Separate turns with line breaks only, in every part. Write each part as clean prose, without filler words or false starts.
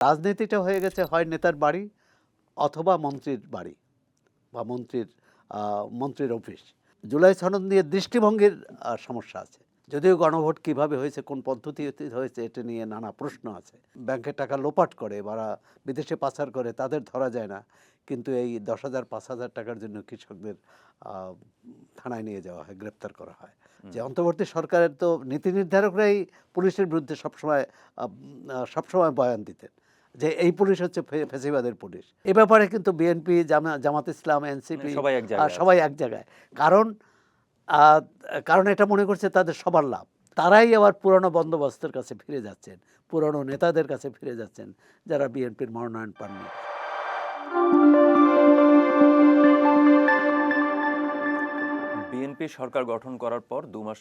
রাজনীতিটা হয়ে গেছে হয় নেতার বাড়ি অথবা মন্ত্রীর বাড়ি বা মন্ত্রীর অফিস। জুলাই সনদ নিয়ে দৃষ্টিভঙ্গির সমস্যা আছে। যদিও গণভোট কিভাবে হয়েছে, কোন পদ্ধতিতে হয়েছে, এটা নিয়ে নানা প্রশ্ন আছে। ব্যাংকের টাকা লোপাট করে বা বিদেশে পাচার করে তাদের ধরা যায় না, কিন্তু এই 10,000 5,000 টাকার জন্য কৃষকদের থানায় নিয়ে যাওয়া হয়, গ্রেপ্তার করা হয়। যে অন্তর্বর্তী সরকারের তো নীতি নির্ধারকরাই পুলিশের বিরুদ্ধে সবসময় বয়ান দিতেন যে এই পুলিশ হচ্ছে ফ্যাসিবাদের পুলিশ। এ ব্যাপারে কিন্তু বিএনপি, জামাত ইসলাম, এনসিপি
সবাই এক জায়গায়
সবাই এক জায়গায়। কারণ আহ, কারণ এটা মনে করছে তাদের সবার লাভ। তারাই আবার পুরনো বন্দোবস্তের কাছে ফিরে যাচ্ছেন, পুরনো নেতাদের কাছে ফিরে যাচ্ছেন যারা বিএনপির মনোনয়ন পাননি।
বিএনপি সরকার গঠন করার পর 2 মাস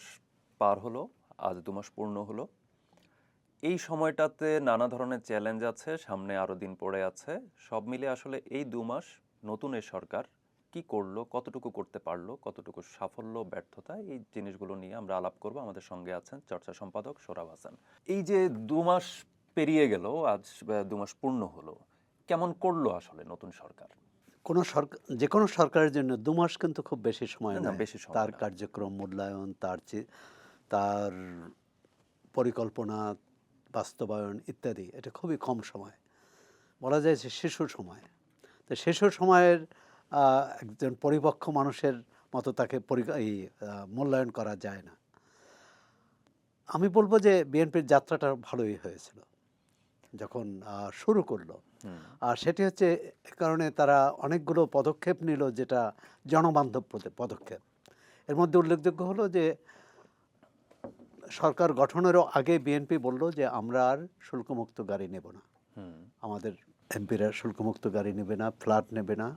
পার হলো, আজ 2 মাস পূর্ণ হলো। এই সময়টাতে নানা ধরনের চ্যালেঞ্জ আছে, সামনে আরও দিন পড়ে আছে। সব মিলে আসলে এই 2 মাস নতুন এই সরকার কি করলো, কতটুকু করতে পারলো, কতটুকু সাফল্য ব্যর্থতা, এই জিনিসগুলো নিয়ে আমরা আলাপ করব। আমাদের সঙ্গে আছেন চর্চা সম্পাদক সোহরাব হাসান। এই যে 2 মাস পেরিয়ে গেল, আজ 2 মাস পূর্ণ হলো, কেমন করলো আসলে নতুন সরকার?
যে কোনো সরকারের জন্য 2 মাস কিন্তু খুব বেশি সময়
না,
নয়।
বেশি সময়
তার
না।
কার্যক্রম মূল্যায়ন, তার পরিকল্পনা বাস্তবায়ন ইত্যাদি, এটা খুবই কম সময়, বলা যায় যে শিশু সময়। তো শিশু সময়ের একজন পরিপক্ক মানুষের মতো তাকে মূল্যায়ন করা যায় না। আমি বলবো যে বিএনপির যাত্রাটা ভালোই হয়েছিল যখন শুরু করলো। আর সেটি হচ্ছে এ কারণে তারা অনেকগুলো পদক্ষেপ নিল, যেটা জনবান্ধব পদক্ষেপ। এর মধ্যে উল্লেখযোগ্য হলো যে সরকার গঠনেরও আগে বিএনপি বলল যে আমরা আর শুল্কমুক্ত গাড়ি নেব না, আমাদের এমপিরা শুল্কমুক্ত গাড়ি নেবে না, ফ্ল্যাট নেবে না,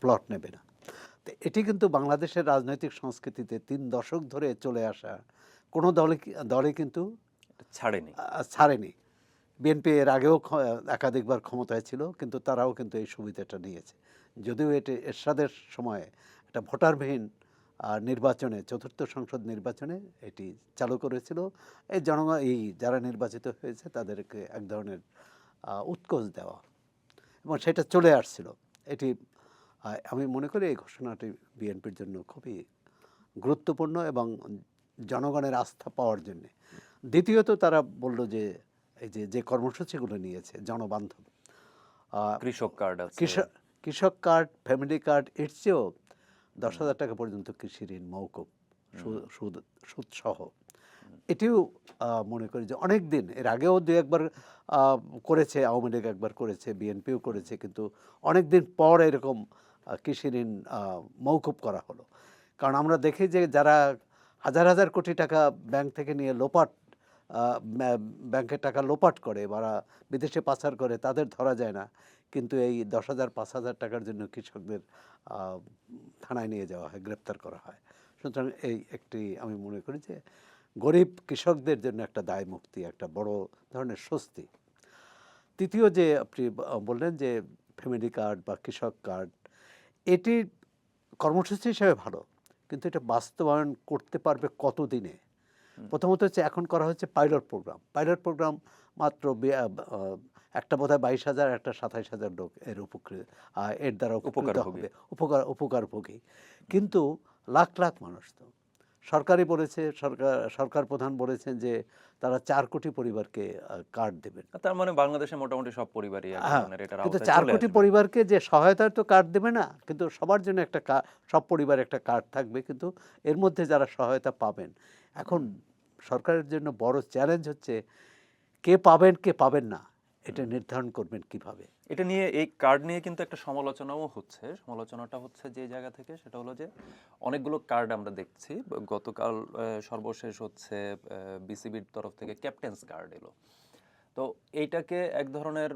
প্লট নেবে না। তো এটি কিন্তু বাংলাদেশের রাজনৈতিক সংস্কৃতিতে 3 দশক ধরে চলে আসা কোনো দলে কিন্তু ছাড়েনি। বিএনপি এর আগেও একাধিকবার ক্ষমতায় ছিল, কিন্তু তারাও কিন্তু এই সুবিধাটা নিয়েছে। যদিও এটি এরশাদের সময়ে একটা ভোটারবিহীন নির্বাচনে, চতুর্থ সংসদ নির্বাচনে এটি চালু করেছিল। এই যারা নির্বাচিত হয়েছে তাদেরকে এক ধরনের উৎকোচ দেওয়া, এবং সেটা চলে আসছিল। এটি আমি মনে করি এই ঘোষণাটি বিএনপির জন্য খুবই গুরুত্বপূর্ণ এবং জনগণের আস্থা পাওয়ার জন্যে। দ্বিতীয়ত তারা বলল যে এই যে কর্মসূচিগুলো নিয়েছে জনবান্ধব,
কৃষক কার্ড আছে,
কৃষক কার্ড, ফ্যামিলি কার্ড, এর চেয়েও 10,000 টাকা পর্যন্ত কৃষি ঋণ মওকুফ, সুদ সহ। এটিও মনে করি যে অনেক দিন এর আগেও 2-1 বার করেছে, আওয়ামী লীগ একবার করেছে, বিএনপিও করেছে, কিন্তু অনেক দিন পর এরকম কৃষি ঋণ মওকুফ করা হলো। কারণ আমরা দেখি যে যারা হাজার হাজার কোটি টাকা ব্যাংক থেকে নিয়ে ব্যাংকের টাকা লোপাট করে বা বিদেশে পাচার করে তাদের ধরা যায় না, কিন্তু এই 10,000 5,000 টাকার জন্য কৃষকদের থানায় নিয়ে যাওয়া হয়, গ্রেপ্তার করা হয়। সুতরাং এই একটি আমি মনে করি যে গরিব কৃষকদের জন্য একটা দায় মুক্তি, একটা বড় ধরনের স্বস্তি। তৃতীয় যে আপনি বললেন যে ফ্যামিলি কার্ড বা কৃষক কার্ড, এটি কর্মসূচি হিসেবে ভালো, কিন্তু এটা বাস্তবায়ন করতে পারবে কতদিনে? প্রথমত হচ্ছে এখন করা হচ্ছে পাইলট প্রোগ্রাম মাত্র একটা বোধহয় 22,000, একটা 27,000 লোক এর দ্বারা উপকৃত হবে, উপকারভোগী। কিন্তু লাখ লাখ মানুষ তো সরকার প্রধান বলেছেন যে তারা 4 কোটি পরিবারকে কার্ড দেবেন।
তার মানে বাংলাদেশে মোটামুটি সব পরিবারই এক
হ্যাঁ,
ধরনের এটার
কিন্তু
আওতায়
4
চলে
কোটি
আসবে।
পরিবারকে যে সহায়তার তো কার্ড দেবে না, কিন্তু সবার জন্য সব পরিবারে একটা কার্ড থাকবে, কিন্তু এর মধ্যে যারা সহায়তা পাবেন। এখন সরকারের জন্য বড় চ্যালেঞ্জ হচ্ছে কে পাবেন কে পাবেন না, এটা নির্ধারণ করবেন কিভাবে।
এটা নিয়ে, এই কার্ড নিয়ে কিন্তু একটা সমালোচনাও হচ্ছে। সমালোচনাটা হচ্ছে যে জায়গা থেকে, সেটা হলো যে অনেকগুলো কার্ড আমরা দেখছি। গতকাল সর্বশেষ হচ্ছে বিসিবির তরফ থেকে ক্যাপ্টেন্স কার্ড এলো। তো এইটাকে এক ধরনের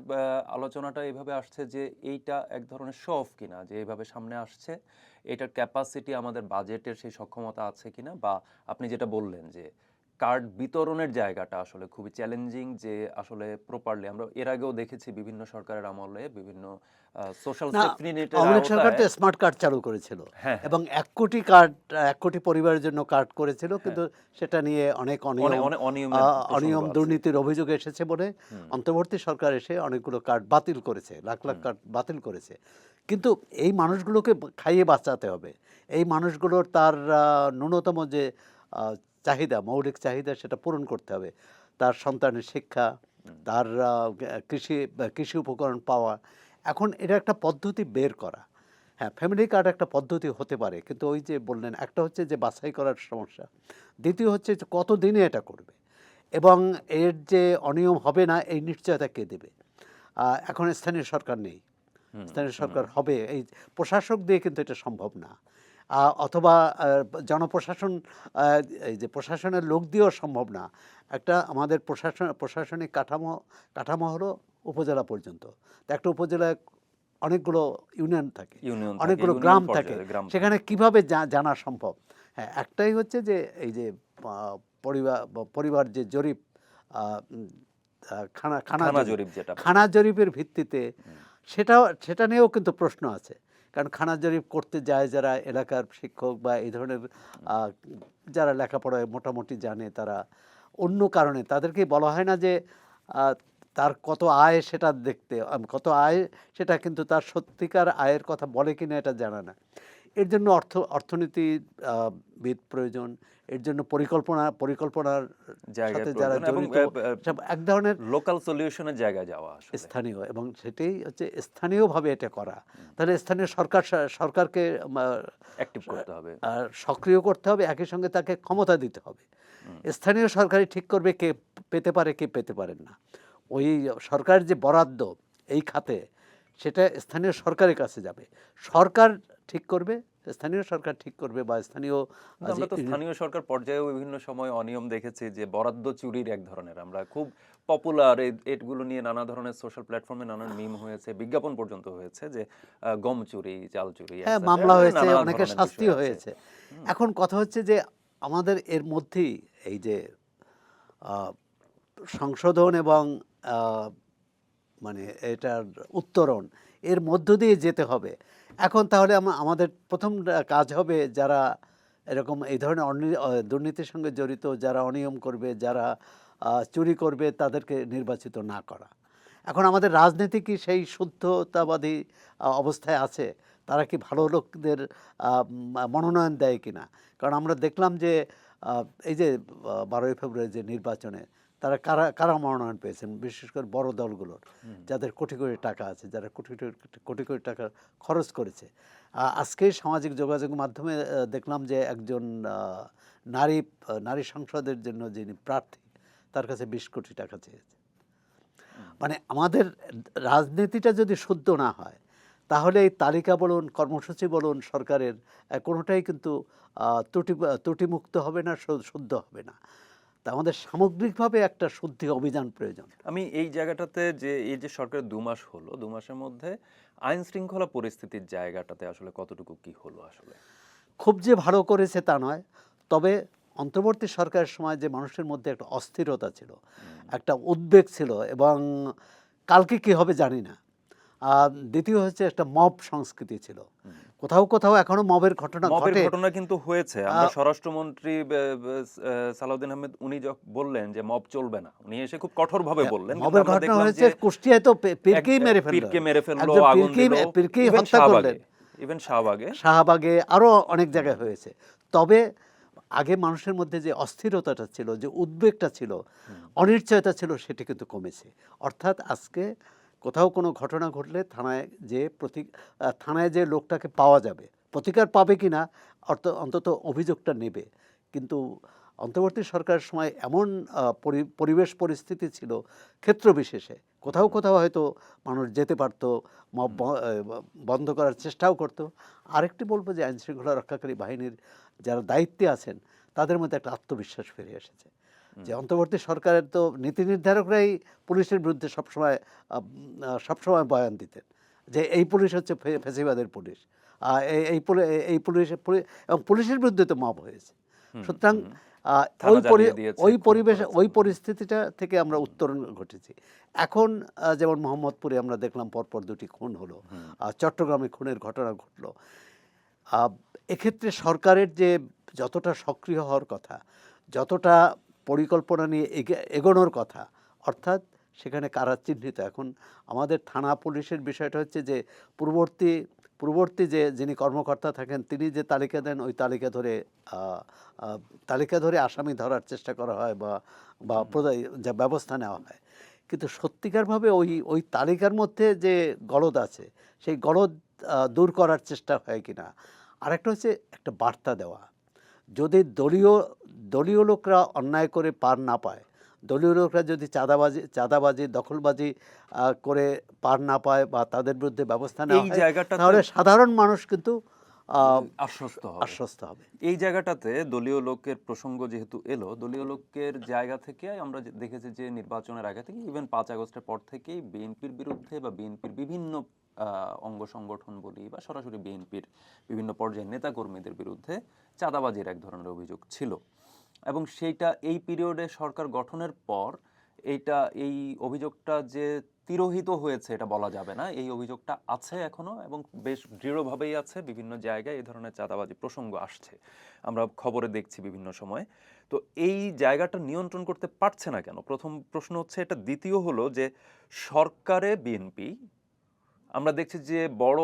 আলোচনাটা এইভাবে আসছে যে এইটা এক ধরনের শো অফ কিনা, যে এইভাবে সামনে আসছে, এটার ক্যাপাসিটি আমাদের বাজেটের সেই সক্ষমতা আছে কিনা, বা আপনি যেটা বললেন যে কার্ড বিতরণের জায়গাটা আসলে খুবই চ্যালেঞ্জিং, যে আসলে প্রপারলি আমরা এর আগেও দেখেছি বিভিন্ন সরকারের আমলে বিভিন্ন সোশ্যাল
না,
সেফটি নেটের
আওয়ামী লীগ সরকার
আওতায়।
তো স্মার্ট কার্ড চালু করেছিল
হ্যাঁ, হ্যাঁ,
এবং 1 কোটি কার্ড, 1 কোটি পরিবারের জন্য কার্ড করেছিল,
হ্যাঁ,
কিন্তু সেটা নিয়ে অনেক
অনেক
অনিয়ম,
অনেক অনিয়মের প্রসঙ্গ
অনিয়ম
আছে।
দুর্নীতির অভিযোগ এসেছে বলে
হুম,
অন্তর্বর্তী সরকার এসে অনেকগুলো কার্ড বাতিল করেছে, লাখ লাখ
হুম,
কার্ড বাতিল করেছে। কিন্তু এই মানুষগুলোকে খাইয়ে বাঁচাতে হবে। এই মানুষগুলোর তার ন্যূনতম যে আহ, চাহিদা, মৌলিক চাহিদা, সেটা পূরণ করতে হবে। তার সন্তানের শিক্ষা,
হুম,
তার কৃষি উপকরণ পাওয়া। এখন এটা একটা পদ্ধতি বের করা। হ্যাঁ, ফ্যামিলি কার্ড একটা পদ্ধতি হতে পারে, কিন্তু ওই যে বললেন, একটা হচ্ছে যে বাছাই করার সমস্যা, দ্বিতীয় হচ্ছে যে কত দিনে এটা করবে এবং এর যে অনিয়ম হবে না এই নিশ্চয়তা কে দেবে? এখন স্থানীয় সরকার নেই,
হুম,
স্থানীয়
হুম,
সরকার হবে, এই প্রশাসক দিয়ে কিন্তু এটা সম্ভব না। অথবা জনপ্রশাসন, আহ, এই যে প্রশাসনের লোক দিয়েও সম্ভব না। একটা আমাদের প্রশাসনিক কাঠামো কাঠামো হলো উপজেলা পর্যন্ত। তো একটা উপজেলায় অনেকগুলো ইউনিয়ন থাকে,
ইউনিয়ন থাকে,
অনেকগুলো
ইউনিয়ন
গ্রাম থাকে,
পর্যায়ে গ্রাম
সেখানে
থাকে।
কিভাবে জানা সম্ভব? হ্যাঁ, একটাই হচ্ছে যে এই যে পরিবার যে জরিপ, আহ, উম, খানা খানা
খানা
জরিপ,
জরিপ যেটা বলে।
খানা জরিপের ভিত্তিতে
হুম,
সেটা নিয়েও কিন্তু প্রশ্ন আছে। কারণ খানা জরিপ করতে যায় যারা এলাকার শিক্ষক বা এই ধরনের আহ, যারা লেখাপড়ায় মোটামুটি জানে, তারা অন্য কারণে তাদেরকে বলা হয় না যে আহ, তার কত আয় সেটা দেখতে, কত আয় সেটা, কিন্তু তার সত্যিকার আয়ের কথা বলে কিনা এটা জানা না। এর জন্য অর্থনীতি বিদ প্রয়োজন, এর জন্য পরিকল্পনার
জায়গায়
সাথে যারা
প্রয়োজন এবং
জড়িত, সব এক ধরনের
লোকাল সলিউশনের জায়গায় যাওয়া আসলে।
স্থানীয়, এবং সেটাই হচ্ছে স্থানীয়ভাবে এটা করা। তাহলে স্থানীয় সরকারকে
অ্যাক্টিভ করতে হবে।
সক্রিয় করতে হবে, একই সঙ্গে তাকে ক্ষমতা দিতে হবে।
হুম,
স্থানীয় সরকারই ঠিক করবে কে পেতে পারে, কে পেতে পারেন না। ওই সরকারের যে বরাদ্দ এই খাতে, সেটা স্থানীয় সরকারের কাছে যাবে। সরকার ঠিক করবে, স্থানীয় সরকার ঠিক করবে, বা স্থানীয়
কিন্তু আমরা তো স্থানীয় সরকার পর্যায়েও বিভিন্ন সময় অনিয়ম দেখেছি, যে বরাদ্দ চুরির এক ধরনের। আমরা খুব পপুলার এগুলো নিয়ে নানা ধরনের সোশ্যাল প্ল্যাটফর্মে নানা মিম হয়েছে, বিজ্ঞাপন পর্যন্ত হয়েছে, যে গম চুরি, চাল চুরি,
হ্যাঁ,
এটসেট্রা,
মামলা হয়েছে,
নানা
অনেকের
ধরনের বিষয়
শাস্তিও
আছে।
হয়েছে। এখন কথা হচ্ছে যে আমাদের এর মধ্যেই এই যে আহ, সংশোধন এবং আহ, মানে এটার উত্তরণ, এর মধ্য দিয়ে যেতে হবে। এখন তাহলে আমাদের প্রথম কাজ হবে, যারা এরকম এই ধরনের দুর্নীতির সঙ্গে জড়িত, যারা অনিয়ম করবে, যারা চুরি করবে, তাদেরকে নির্বাচিত না করা। এখন আমাদের রাজনীতি কি সেই শুদ্ধতাবাদী অবস্থায় আছে? তারা কি ভালো লোকদের মনোনয়ন দেয় কিনা? কারণ আমরা দেখলাম যে এই যে 12ই ফেব্রুয়ারি যে নির্বাচনে তারা কারা কারা মনোনয়ন পেয়েছেন, বিশেষ করে বড় দলগুলোর, যাদের কোটি কোটি টাকা আছে, যারা কোটি কোটি কোটি কোটি টাকা খরচ করেছে। আজকে সামাজিক যোগাযোগ মাধ্যমে দেখলাম যে একজন নারী সংসদের জন্য যিনি প্রার্থী, তার কাছে 20 কোটি টাকা চেয়েছে। মানে আমাদের রাজনীতিটা যদি শুদ্ধ না হয়, তাহলে এই তালিকা বলুন, কর্মসূচি বলুন সরকারের, কোনোটাই কিন্তু ত্রুটিমুক্ত হবে না, শুদ্ধ হবে না। তা আমাদের সামগ্রিকভাবে একটা শুদ্ধি অভিযান প্রয়োজন।
আমি এই জায়গাটাতে, যে এই যে সরকারের 2 মাস হলো, 2 মাসের মধ্যে আইন শৃঙ্খলা পরিস্থিতির জায়গাটাতে আসলে কতটুকু কি হলো আসলে?
খুব যে ভালো করেছে তা নয়, তবে অন্তর্বর্তী সরকারের সময় যে মানুষের মধ্যে একটা অস্থিরতা ছিল, একটা উদ্বেগ ছিল, এবং কালকে কী হবে জানি না। দ্বিতীয় হচ্ছে একটা মব সংস্কৃতি ছিল, কোথাও কোথাও এখনও মবের ঘটনা
মবের
ঘটে।
ঘটনা কিন্তু হয়েছে। আমরা স্বরাষ্ট্রমন্ত্রী সালাউদ্দিন আহমেদ উনি বললেন যে মব চলবে না, উনি এসে খুব কঠোরভাবে বললেন, কিন্তু
মবের
আমরা
ঘটনা
দেখলাম
হয়েছে
যে
কুষ্টিয়ায়, তো পীরকেই মেরে ফেললো,
পীরকে মেরে ফেললো,
একজন
আগুন দিল,
পীরকেই
ইভেন
হত্যা করলেন।
ইভেন শাহবাগে।
শাহবাগে আরও অনেক জায়গায় হয়েছে। তবে আগে মানুষের মধ্যে যে অস্থিরতাটা ছিল, যে উদ্বেগটা ছিল, অনিশ্চয়তা ছিল, সেটি কিন্তু কমেছে। অর্থাৎ আজকে কোথাও কোনো ঘটনা ঘটলে থানায় যে লোকটাকে পাওয়া যাবে, প্রতিকার পাবে কি না, অন্তত অভিযোগটা নেবে। কিন্তু অন্তর্বর্তী সরকারের সময় এমন পরিবেশ পরিস্থিতি ছিল ক্ষেত্র বিশেষে, কোথাও কোথাও হয়তো মানুষ যেতে পারত, মব বন্ধ করার চেষ্টাও করতো। আরেকটি বলবো যে আইনশৃঙ্খলা রক্ষাকারী বাহিনীর যারা দায়িত্বে আছেন, তাদের মধ্যে একটা আত্মবিশ্বাস ফিরে এসেছে। যে অন্তর্বর্তী সরকারের তো নীতি নির্ধারকরাই পুলিশের বিরুদ্ধে সবসময় বয়ান দিতেন যে এই পুলিশ হচ্ছে ফ্যাসিবাদের পুলিশ, এই পুলিশ, এবং পুলিশের বিরুদ্ধে তো মব হয়েছে। সুতরাং
থানা জ্বালিয়ে দিয়েছে,
ওই
খুন
পরিবেশ
করেছে।
ওই পরিস্থিতিটা থেকে আমরা উত্তরণ ঘটেছি। এখন যেমন মোহাম্মদপুরে আমরা দেখলাম পরপর 2টি খুন হলো, চট্টগ্রামে খুনের ঘটনা ঘটলো। আহ, এক্ষেত্রে সরকারের যে যতটা সক্রিয় হওয়ার কথা, যতটা পরিকল্পনা নিয়ে এগোনোর কথা, অর্থাৎ সেখানে কারা চিহ্নিত। এখন আমাদের থানা পুলিশের বিষয়টা হচ্ছে যে পূর্ববর্তী যিনি কর্মকর্তা থাকেন তিনি যে তালিকা দেন ওই তালিকা ধরে আসামি ধরার চেষ্টা করা হয় বা বা যা ব্যবস্থা নেওয়া হয়। কিন্তু সত্যিকারভাবে ওই তালিকার মধ্যে যে গলদ আছে সেই গলদ দূর করার চেষ্টা হয় কিনা। আরেকটা হচ্ছে একটা বার্তা দেওয়া। যদি দলীয় লোকরা অন্যায় করে পার না পায়, দলীয় লোকরা যদি চাঁদাবাজি দখলবাজি করে পার না পায় বা তাদের বিরুদ্ধে ব্যবস্থা নেওয়া
এই
হয়,
জায়গাটাতে
তাহলে সাধারণ মানুষ কিন্তু
আশ্বস্ত হবে।
হবে।
এই জায়গাটাতে দলীয় লোকের প্রসঙ্গ যেহেতু এলো, দলীয় লোকের জায়গা থেকে আমরা দেখেছি যে নির্বাচনের আগে থেকে, ইভেন 5 আগস্টের পর থেকেই বিএনপির বিরুদ্ধে বা বিএনপির বিভিন্ন অঙ্গ সংগঠন বলি বা সরাসরি বিএনপির বিভিন্ন পর্যায়ের নেতাকর্মীদের বিরুদ্ধে চাঁদাবাজির এক ধরনের অভিযোগ ছিল, এবং সেইটা এই পিরিয়ডে সরকার গঠনের পর এই অভিযোগটা যে তিরোহিত হয়েছে এটা বলা যাবে না। এই অভিযোগটা আছে এখনো, এবং বেশ দৃঢ়ভাবেই আছে। বিভিন্ন জায়গায় এই ধরনের চাঁদাবাজি প্রসঙ্গ আসছে, আমরা খবরে দেখছি বিভিন্ন সময়। তো এই জায়গাটা নিয়ন্ত্রণ করতে পারছে না কেন, প্রথম প্রশ্ন হচ্ছে এটা। দ্বিতীয় হলো যে সরকারে বিএনপি, আমরা দেখছি যে বড়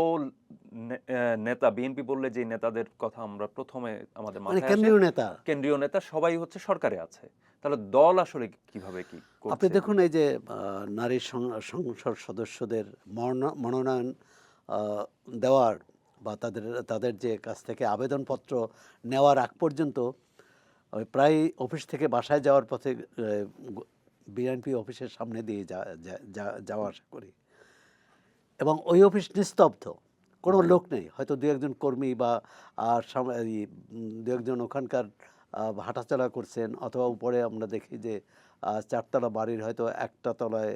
নেতা, বিএনপি বললে যে নেতাদের কথা আমরা প্রথমে আমাদের
মানে
মাথায় আসে, কেন্দ্রীয় নেতা সবাই হচ্ছে সরকারে আছে। তাহলে দল আসলে কিভাবে কি করছে?
আপনি দেখুন এই যে নারী সংসদ সদস্যদের মনোনয়ন দেওয়ার বা তাদের যে কাছ থেকে আবেদনপত্র নেওয়ার আগ পর্যন্ত ওই প্রায় অফিস থেকে বাসায় যাওয়ার পথে বিএনপি অফিসের সামনে দিয়ে যাওয়া আসা করি, এবং ওই অফিস নিস্তব্ধ, কোনো লোক নেই। হয়তো দু একজন কর্মী বা দু একজন ওখানকার হাঁটাচলা করছেন, অথবা উপরে আমরা দেখি যে 4তলা বাড়ির হয়তো একটা তলায়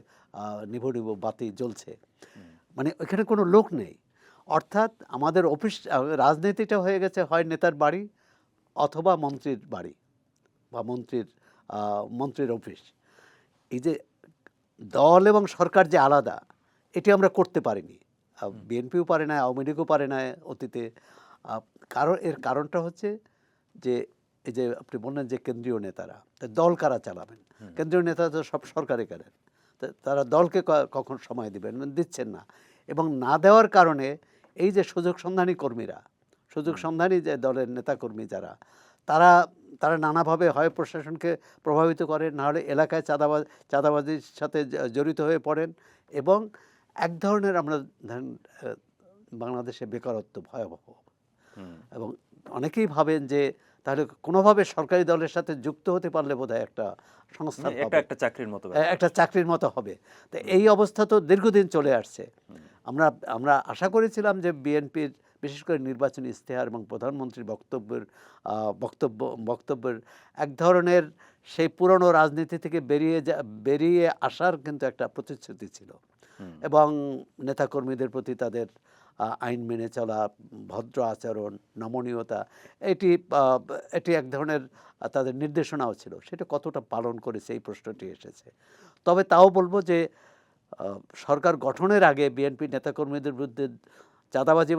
নিভো নিভো বাতি জ্বলছে, মানে ওইখানে কোনো লোক নেই। অর্থাৎ আমাদের অফিস, রাজনীতিটা হয়ে গেছে হয় নেতার বাড়ি অথবা মন্ত্রীর বাড়ি বা মন্ত্রীর অফিস। এই যে দল এবং সরকার যে আলাদা, এটি আমরা করতে পারিনি। বিএনপিও পারে না, আওয়ামী লীগও পারে না অতীতে। এর কারণটা হচ্ছে যে এই যে আপনি বললেন যে কেন্দ্রীয় নেতারা, দল কারা চালাবেন? কেন্দ্রীয় নেতারা তো সব সরকারে করেন, তারা দলকে কখন সময় দিবেন? দিচ্ছেন না। এবং না দেওয়ার কারণে এই যে সুযোগ সন্ধানী যে দলের নেতাকর্মী যারা, তারা নানাভাবে হয় প্রশাসনকে প্রভাবিত করেন, নাহলে এলাকায় চাঁদাবাজির সাথে জড়িত হয়ে পড়েন, এবং এক ধরনের আমরা ধরেন বাংলাদেশে বেকারত্ব ভয়াবহ, এবং অনেকেই ভাবেন যে তাহলে কোনোভাবে সরকারি দলের সাথে যুক্ত হতে পারলে বোধহয় একটা সংস্থান পাবে, একটা চাকরির মতো হবে। তো এই অবস্থা তো দীর্ঘদিন চলে আসছে। আমরা আশা করেছিলাম যে বিএনপির বিশেষ করে নির্বাচনী ইশতেহার এবং প্রধানমন্ত্রীর বক্তব্যের এক ধরনের সেই পুরনো রাজনীতি থেকে বেরিয়ে আসার কিন্তু একটা প্রতিশ্রুতি ছিল, এবং নেতাকর্মীদের প্রতি তাদের আইন মেনে চলা, ভদ্র আচরণ, নমনীয়তা, এটি এক ধরনের তাদের নির্দেশনাও ছিল। সেটা কতটা পালন করেছে এই প্রশ্নটি এসেছে। তবে তাও বলবো যে সরকার গঠনের আগে বিএনপি নেতাকর্মীদের বিরুদ্ধে চাঁদাবাজি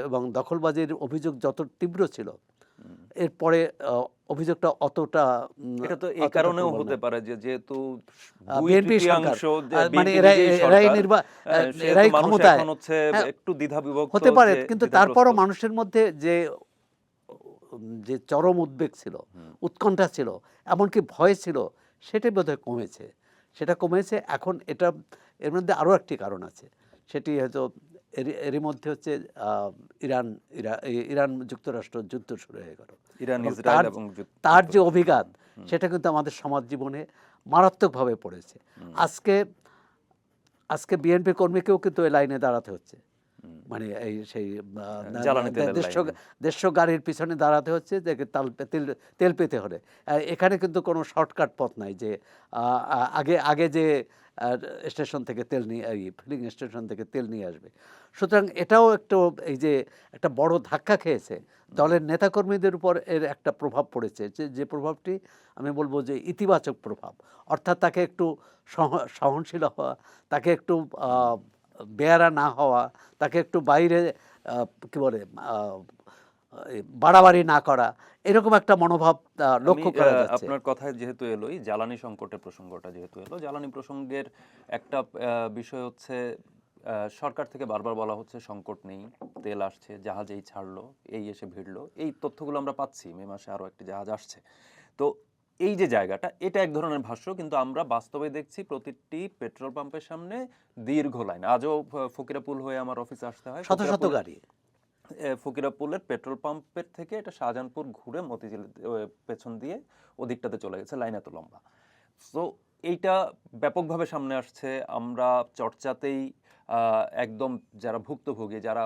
এবং দখলবাজির অভিযোগ যত তীব্র ছিল, এরপরে অভিযোগটা অতটা,
এটা তো এই কারণেও হতে পারে যে যেহেতু
বিএনপি সরকার, মানে এরাই ক্ষমতায়,
একটু দ্বিধাবিভক্ত
হতে পারে। কিন্তু তারপরও মানুষের মধ্যে যে চরম উদ্বেগ ছিল, উৎকণ্ঠা ছিল, এমনকি ভয় ছিল, সেটাই বোধহয় কমেছে। এখন এর মধ্যে আরও একটি কারণ আছে, সেটি হয়তো এরই মধ্যে হচ্ছে ইরান যুক্তরাষ্ট্র যুদ্ধ শুরু হয়ে গেল। তার যে অভিঘাত, সেটা কিন্তু আমাদের সমাজ জীবনে মারাত্মকভাবে পড়েছে। আজকে বিএনপি কর্মীকেও কিন্তু এই লাইনে দাঁড়াতে হচ্ছে, মানে এই সেই 150 গাড়ির পিছনে দাঁড়াতে হচ্ছে যে তেল পেতে হলে। এখানে কিন্তু কোনো শর্টকাট পথ নাই যে আগে যে স্টেশন থেকে তেল নিয়ে, এই ফিলিং স্টেশন থেকে তেল নিয়ে আসবে। সুতরাং এটাও একটু এই যে একটা বড় ধাক্কা খেয়েছে দলের নেতাকর্মীদের উপর, এর একটা প্রভাব পড়েছে, যে প্রভাবটি আমি বলবো যে ইতিবাচক প্রভাব। অর্থাৎ তাকে একটু সহনশীল হওয়া, তাকে একটু বেয়ারা না হওয়া, তাকে একটু বাইরে কি বলে বাড়াবাড়ি না করা, এরকম একটা মনোভাব লক্ষ্য করা যাচ্ছে।
আপনার কথায় যেহেতু এলোই, জ্বালানি সংকটের প্রসঙ্গটা যেহেতু এলো, জ্বালানি প্রসঙ্গের একটা বিষয় হচ্ছে, সরকার থেকে বারবার বলা হচ্ছে সংকট নেই, তেল আসছে, জাহাজেই ছাড়লো, এই এসে ভিড়লো, এই তথ্যগুলো আমরা পাচ্ছি, মে মাসে আরও একটি জাহাজ আসছে। তো এই যে জায়গাটা, এটা এক ধরনের ভাষ্য, কিন্তু আমরা বাস্তবে দেখছি প্রতিটি পেট্রোল পাম্পের সামনে দীর্ঘ লাইন। আজও ফকিরাপুল হয়ে আমার অফিসে আসতে হয়,
শত শত গাড়ি।
ফকিরাপুলের পেট্রোল পাম্পের থেকে এটা শাহজাহানপুর ঘুরে মতিঝিল পেছন দিয়ে ওদিকটাতে চলে গেছে, লাইন এত লম্বা। সো এইটা ব্যাপকভাবে সামনে আসছে। আমরা চর্চাতেই একদম যারা ভুক্তভোগী, যারা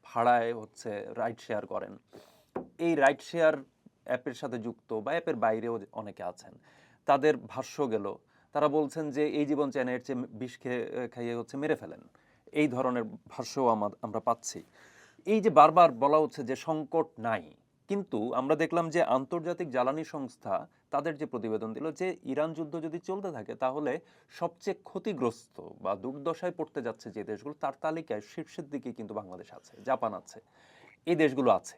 ভাড়ায় হচ্ছে রাইড শেয়ার করেন, এই রাইড শেয়ার অ্যাপের সাথে যুক্ত বা অ্যাপের বাইরেও অনেকে আছেন, তাদের ভাষ্য গেল, তারা বলছেন যে এই জীবন চায় না, এর চেয়ে বিষ খাইয়ে হচ্ছে মেরে ফেলেন, এই ধরনের ভাষ্যও আমরা পাচ্ছি। এই যে বারবার বলা হচ্ছে যে সংকট নাই, কিন্তু আমরা দেখলাম যে আন্তর্জাতিক জ্বালানি সংস্থা তাদের যে প্রতিবেদন দিল যে ইরান যুদ্ধ যদি চলতে থাকে তাহলে সবচেয়ে ক্ষতিগ্রস্ত বা দুর্দশায় পড়তে যাচ্ছে যে দেশগুলো, তার তালিকায় শীর্ষের দিকে কিন্তু বাংলাদেশ আছে, জাপান আছে, এই দেশগুলো আছে,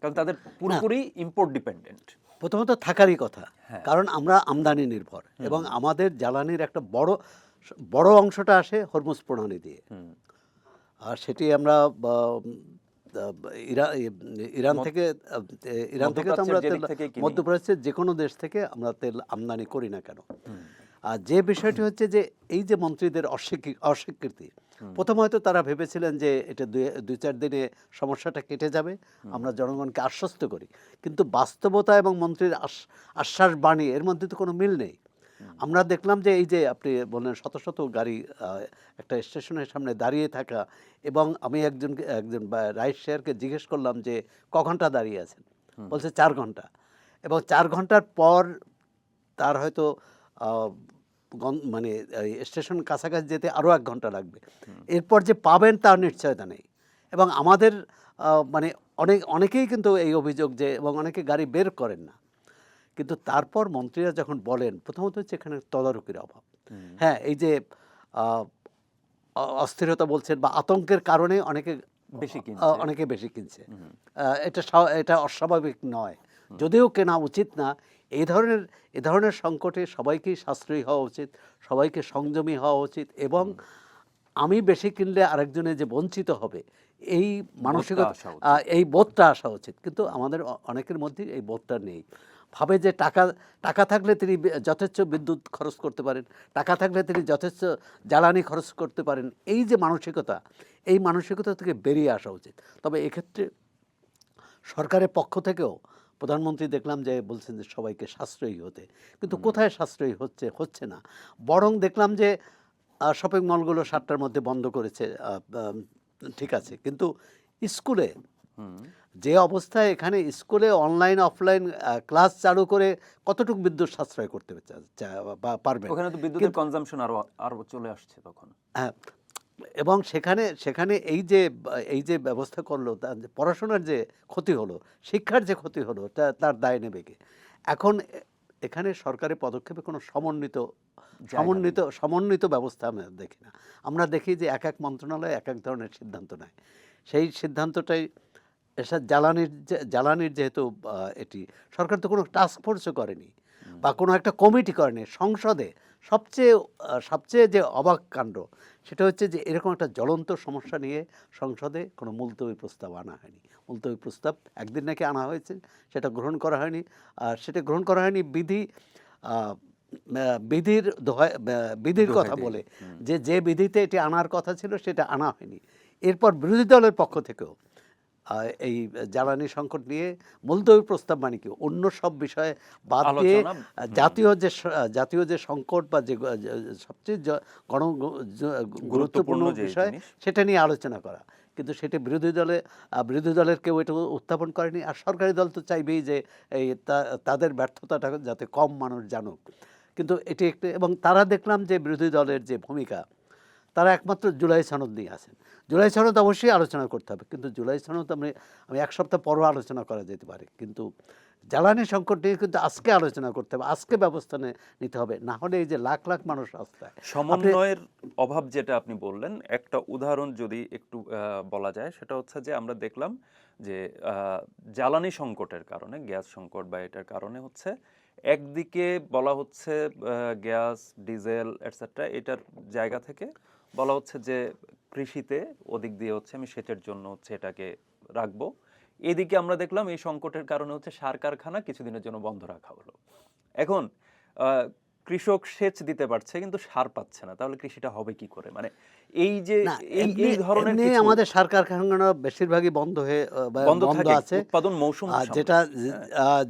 কারণ তাদের পুরোপুরি ইম্পোর্ট ডিপেন্ডেন্ট।
প্রথমত থাকারই কথা, কারণ আমরা আমদানি নির্ভর এবং আমাদের জ্বালানির একটা বড় অংশটা আসে হরমুজ প্রণালী দিয়ে। আর সেটি আমরা ইরান থেকে তো আমরা তেল, মধ্যপ্রাচ্যের যে কোনো দেশ থেকে আমরা তেল আমদানি করি না কেন। আর যে বিষয়টি হচ্ছে যে এই যে মন্ত্রীদের অস্বীকৃতি, প্রথম হয়তো তারা ভেবেছিলেন যে এটা 2-4 দিনে সমস্যাটা কেটে যাবে, আমরা জনগণকে আশ্বস্ত করি, কিন্তু বাস্তবতা এবং মন্ত্রীর আশ্বাস বাণী এর মধ্যে তো কোনো মিল নেই। আমরা দেখলাম যে এই যে আপনি বললেন শত শত গাড়ি একটা স্টেশনের সামনে দাঁড়িয়ে থাকা, এবং আমি একজন রাইড শেয়ারকে জিজ্ঞেস করলাম যে ক ঘন্টা দাঁড়িয়ে আছেন, বলছে 4 ঘন্টা, এবং 4 ঘন্টার পর তার হয়তো মানে স্টেশন কাছাকাছি যেতে আরও 1 ঘন্টা লাগবে, এরপর যে পাবেন তার নিশ্চয়তা নেই। এবং আমাদের মানে অনেকেই কিন্তু এই অভিযোগ যে, এবং অনেকে গাড়ি বের করেন না, কিন্তু তারপর মন্ত্রীরা যখন বলেন, প্রথমত হচ্ছে এখানে তদারকির অভাব। হ্যাঁ, এই যে অস্থিরতা বলছেন বা আতঙ্কের কারণে অনেকে বেশি কিনছে, এটা অস্বাভাবিক নয়, যদিও কেনা উচিত না। এই ধরনের সংকটে সবাইকেই সাশ্রয়ী হওয়া উচিত, সবাইকে সংযমী হওয়া উচিত, এবং আমি বেশি কিনলে আরেকজনে যে বঞ্চিত হবে এই মানসিকতা, এই বোধটা আসা উচিত। কিন্তু আমাদের অনেকের মধ্যে এই বোধটা নেই, ভাবে যে টাকা থাকলে তিনি যথেচ্ছ বিদ্যুৎ খরচ করতে পারেন, টাকা থাকলে তিনি যথেচ্ছ জ্বালানি খরচ করতে পারেন। এই যে মানসিকতা, এই মানসিকতা থেকে বেরিয়ে আসা উচিত। তবে এক্ষেত্রে সরকারের পক্ষ থেকেও প্রধানমন্ত্রী দেখলাম যে বলছেন যে সবাইকে সাশ্রয়ী হতে, কিন্তু কোথায় সাশ্রয়ী হচ্ছে না। বরং দেখলাম যে শপিং মলগুলো 7টার মধ্যে বন্ধ করেছে, ঠিক আছে, কিন্তু স্কুলে যে অবস্থায়, এখানে স্কুলে অনলাইন অফলাইন ক্লাস চালু করে কতটুকু বিদ্যুৎ সাশ্রয় করতে পারবে,
ওখানে তো বিদ্যুতের কনজাম্পশন আরো চলে আসছে তখন।
হ্যাঁ, এবং সেখানে এই যে ব্যবস্থা করলো, পড়াশোনার যে ক্ষতি হলো, শিক্ষার যে ক্ষতি হলো, তার দায় নেবে কে? এখন এখানে সরকারের পদক্ষেপে কোনো সমন্বিত ব্যবস্থা আমরা দেখি না। আমরা দেখি যে এক মন্ত্রণালয় এক ধরনের সিদ্ধান্ত নেয়, সেই সিদ্ধান্তটাই এসব জ্বালানির যেহেতু এটি সরকার তো কোনো টাস্ক ফোর্সও করেনি বা কোনো একটা কমিটি করেনি। সংসদে সবচেয়ে যে অবাক কাণ্ড সেটা হচ্ছে যে এরকম একটা জ্বলন্ত সমস্যা নিয়ে সংসদে কোনো মুলতবি প্রস্তাব আনা হয়নি। মুলতবি প্রস্তাব একদিন নাকি আনা হয়েছে, সেটা গ্রহণ করা হয়নি। আর সেটা গ্রহণ করা হয়নি বিধির কথা বলে, যে বিধিতে এটি আনার কথা ছিল সেটা আনা হয়নি। এরপর বিরোধী দলের পক্ষ থেকেও এই জ্বালানি সংকট নিয়ে মুলতবি প্রস্তাব, মানে কি অন্য সব বিষয়ে বাদ দিয়ে জাতীয় যে সংকট বা যে সবচেয়ে গুরুত্বপূর্ণ বিষয় সেটা নিয়ে আলোচনা করা, কিন্তু সেটা বিরোধী দলের কেউ এটা উত্থাপন করেনি। আর সরকারি দল তো চাইবেই যে এই তাদের ব্যর্থতাটা যাতে কম মানুষ জানুক, কিন্তু এটি একটি, এবং তারা দেখলাম যে বিরোধী দলের যে ভূমিকা, তারা একমাত্র জুলাই সনদ নিয়ে আছেন। জুলাই সনদ অবশ্যই আলোচনা করতে হবে, কিন্তু জুলাই সনদ আমি এক সপ্তাহ পরও আলোচনা করা যেতে পারে, কিন্তু জ্বালানি সংকট নিয়ে কিন্তু আজকে আলোচনা করতে হবে, আজকে ব্যবস্থা নিতে হবে, না হলে এই যে লাখ লাখ মানুষ রাস্তায়।
সমন্বয়ের অভাব যেটা আপনি বললেন, একটা উদাহরণ যদি একটু বলা যায়, সেটা হচ্ছে যে আমরা দেখলাম যে জ্বালানি সংকটের কারণে, গ্যাস সংকট বা এটার কারণে হচ্ছে একদিকে বলা হচ্ছে গ্যাস, ডিজেল এটসেট্রা, এটার জায়গা থেকে বলা হচ্ছে যে কৃষিতে ওদিক দিয়ে হচ্ছে আমি সেচের জন্য হচ্ছে এটাকে রাখবো। এদিকে আমরা দেখলাম এই সংকটের কারণে হচ্ছে সার কারখানা কিছুদিনের জন্য বন্ধ রাখা হলো। এখন কৃষক সেচ দিতে পারছে কিন্তু সার পাচ্ছে না, তাহলে কৃষিটা হবে কি করে? মানে এই যে
না,
এই ধরনের
এমনি
কিছু
আমাদের সার কারখানা বেশিরভাগই বন্ধ হয়ে
বন্ধ
বন্ধ
থাকে,
আছে।
উৎপাদন মৌসুম
আর
সামনে।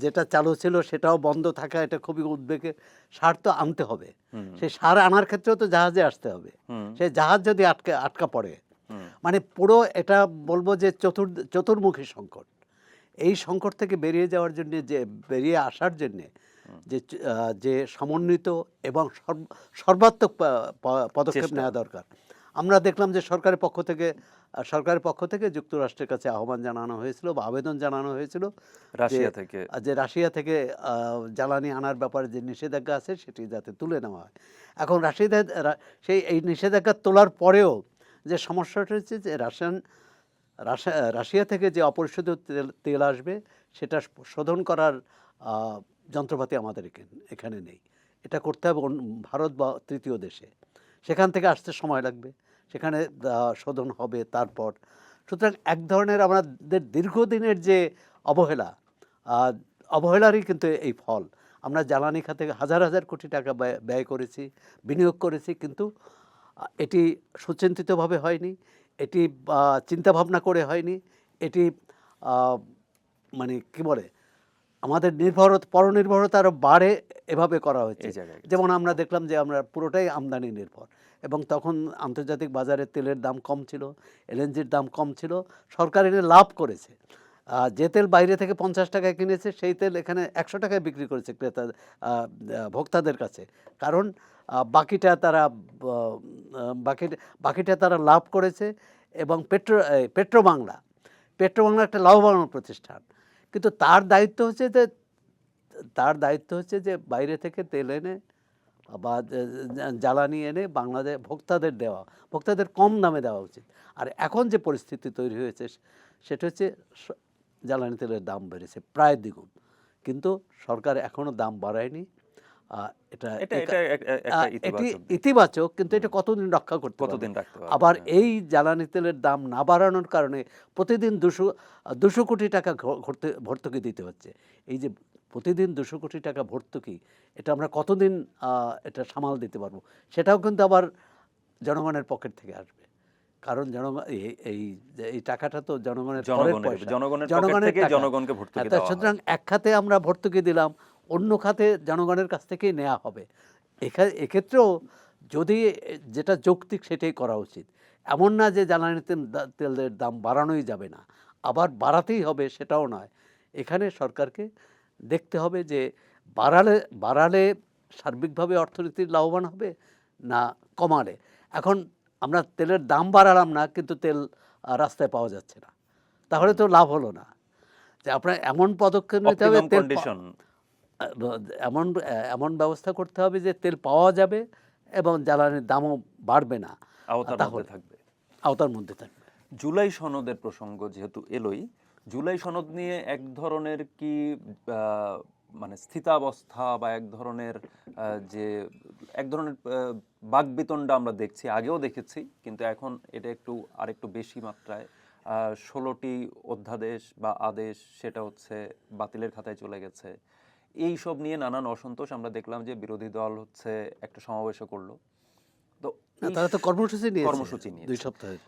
যেটা চালু ছিল সেটাও বন্ধ থাকা, এটা খুবই উদ্বেগের। সার তো আনতে হবে,
হুম,
সেই সার আনার ক্ষেত্রেও তো জাহাজে আসতে হবে।
হুম,
সেই জাহাজ যদি আটকা পড়ে,
হুম,
মানে পুরো এটা বলবো যে চতুর্মুখী সংকট। এই সংকট থেকে বেরিয়ে যাওয়ার জন্য, যে বেরিয়ে আসার জন্যে যে সমন্বিত এবং সর্বাত্মক পদক্ষেপ
চেষ্টা।
নেওয়া দরকার। আমরা দেখলাম যে সরকারের পক্ষ থেকে যুক্তরাষ্ট্রের কাছে আহ্বান জানানো হয়েছিল বা আবেদন জানানো হয়েছিল যে
রাশিয়া থেকে
রাশিয়া থেকে জ্বালানি আনার ব্যাপারে যে নিষেধাজ্ঞা আছে সেটি যাতে তুলে নেওয়া হয়। এখন এই নিষেধাজ্ঞা তোলার পরেও যে সমস্যাটা হচ্ছে যে রাশিয়া থেকে যে অপরিশোধিত তেল আসবে, সেটা শোধন করার যন্ত্রপাতি আমাদের এখানে নেই। এটা করতে হবে ভারত বা তৃতীয় দেশে, সেখান থেকে আসতে সময় লাগবে, সেখানে শোধন হবে তারপর। সুতরাং এক ধরনের আমাদের দীর্ঘদিনের যে অবহেলারই কিন্তু এই ফল। আমরা জ্বালানি খাতে হাজার হাজার কোটি টাকা ব্যয় করেছি, বিনিয়োগ করেছি, কিন্তু এটি সুচিন্তিতভাবে হয়নি, এটি চিন্তাভাবনা করে হয়নি, এটি মানে কি বলে, আমাদের পরনির্ভরতা আরও বাড়ে এভাবে করা হয়েছে।
এই জায়গায় গেছে।
যেমন আমরা দেখলাম যে আমরা পুরোটাই আমদানি নির্ভর, এবং তখন আন্তর্জাতিক বাজারে তেলের দাম কম ছিল, এলএনজির দাম কম ছিল, সরকার এনে লাভ করেছে। যে তেল বাইরে থেকে 50 টাকায় কিনেছে, সেই তেল এখানে 100 টাকায় বিক্রি করেছে ভোক্তাদের কাছে, কারণ বাকিটা তারা বাকিটা তারা লাভ করেছে। এবং পেট্রোবাংলা একটা লাভবান প্রতিষ্ঠান, কিন্তু তার দায়িত্ব হচ্ছে যে বাইরে থেকে তেল এনে বা জ্বালানি এনে বাংলাদেশ ভোক্তাদের কম দামে দেওয়া উচিত। আর এখন যে পরিস্থিতি তৈরি হয়েছে সেটা হচ্ছে জ্বালানি তেলের দাম বেড়েছে প্রায় দ্বিগুণ, কিন্তু সরকার এখনও দাম বাড়ায়নি। এটা এটি ইতিবাচক, কিন্তু এটা কতদিন রক্ষা করতে পারবে?
কতদিন রাখতে পারবে?
আবার এই জ্বালানি তেলের দাম না বাড়ানোর কারণে প্রতিদিন 200 কোটি টাকা ভর্তুকি দিতে হচ্ছে। এই যে প্রতিদিন 200 কোটি টাকা ভর্তুকি, এটা আমরা কতদিন এটা সামাল দিতে পারবো? সেটাও কিন্তু আবার জনগণের পকেট থেকে আসবে, কারণ এই টাকাটা তো জনগণের পয়সা,
জনগণের
টাকা।
জনগণকে ভর্তুকি দেওয়া হয়।
সুতরাং এক খাতে আমরা ভর্তুকি দিলাম, অন্য খাতে জনগণের কাছ থেকেই নেওয়া হবে। এক্ষেত্রেও যদি যেটা যৌক্তিক সেটাই করা উচিত। এমন না যে জ্বালানি তেলের দাম বাড়ানোই যাবে না, আবার বাড়াতেই হবে সেটাও নয়। এখানে সরকারকে দেখতে হবে যে বাড়ালে সার্বিকভাবে অর্থনীতির লাভবান হবে না কমালে। এখন আমরা তেলের দাম বাড়ালাম না, কিন্তু তেল রাস্তায় পাওয়া যাচ্ছে না, তাহলে তো লাভ হলো না। যে আপনার এমন পদক্ষেপ নিতে হবে, এমন ব্যবস্থা করতে হবে যে তেল পাওয়া যাবে এবং জ্বালানির দামও বাড়বে না, আওতার মধ্যে থাকবে।
জুলাই সনদের প্রসঙ্গ যেহেতু এলোই, জুলাই সনদ নিয়ে এক ধরনের কি মানে স্থিতাবস্থা বা এক ধরনের বাকবিতণ্ডা আমরা দেখছি, আগেও দেখেছি, কিন্তু এখন এটা আরেকটু বেশি মাত্রায়। 16টি অধ্যাদেশ বা আদেশ সেটা হচ্ছে বাতিলের খাতায় চলে গেছে। এই সব নিয়ে নানান অসন্তোষ। আমরা দেখলাম যে বিরোধী দল হচ্ছে একটা সমাবেশও করলো। তো
তারা তো কর্মসূচি নিয়েছে 2 সপ্তাহের।